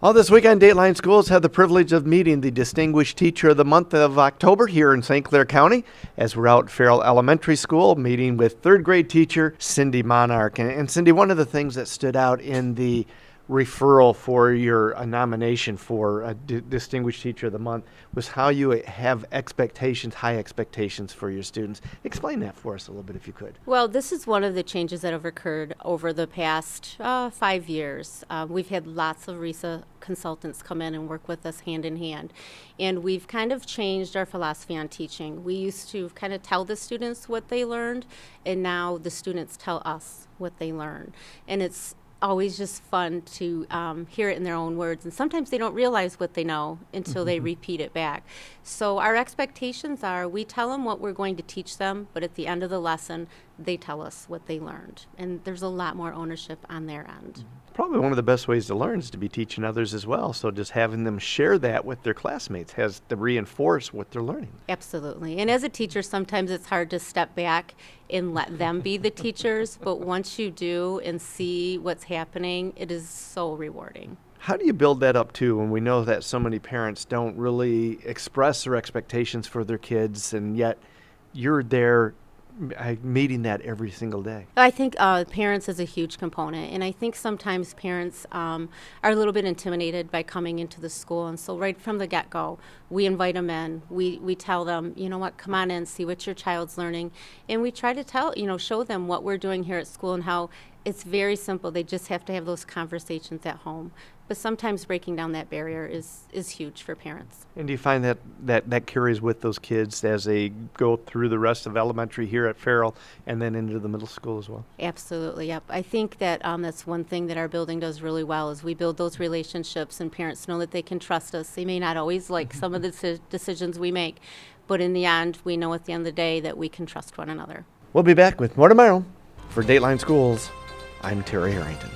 Well, this week on Dateline Schools had the privilege of meeting the Distinguished Teacher of the Month of October here in St. Clair County as we're out at Farrell Elementary School meeting with third grade teacher Cindy Monarch. And Cindy, one of the things that stood out in the referral for your nomination for a Distinguished Teacher of the Month was how you have expectations, high expectations for your students. Explain that for us a little bit if you could. Well, this is one of the changes that have occurred over the past 5 years. We've had lots of RESA consultants come in and work with us hand in hand. And we've kind of changed our philosophy on teaching. We used to kind of tell the students what they learned, and now the students tell us what they learn. And it's always just fun to hear it in their own words, and sometimes they don't realize what they know until they repeat it back. So our expectations are we tell them what we're going to teach them, but at the end of the lesson they tell us what they learned, and there's a lot more ownership on their end. Probably one of the best ways to learn is to be teaching others as well. So just having them share that with their classmates has to reinforce what they're learning. Absolutely. And as a teacher, sometimes it's hard to step back and let them be the teachers, but once you do and see what's happening, it is so rewarding. How do you build that up too when we know that so many parents don't really express their expectations for their kids, and yet you're there meeting that every single day? I think parents is a huge component, and I think sometimes parents are a little bit intimidated by coming into the school, and so right from the get-go, we invite them in. We tell them, you know what, come on in, see what your child's learning, and we try to show them what we're doing here at school and how it's very simple. They just have to have those conversations at home. But sometimes breaking down that barrier is huge for parents. And do you find that carries with those kids as they go through the rest of elementary here at Farrell and then into the middle school as well? Absolutely, yep. I think that that's one thing that our building does really well is we build those relationships, and parents know that they can trust us. They may not always like some of the decisions we make, but in the end, we know at the end of the day that we can trust one another. We'll be back with more tomorrow. For Dateline Schools, I'm Terry Harrington.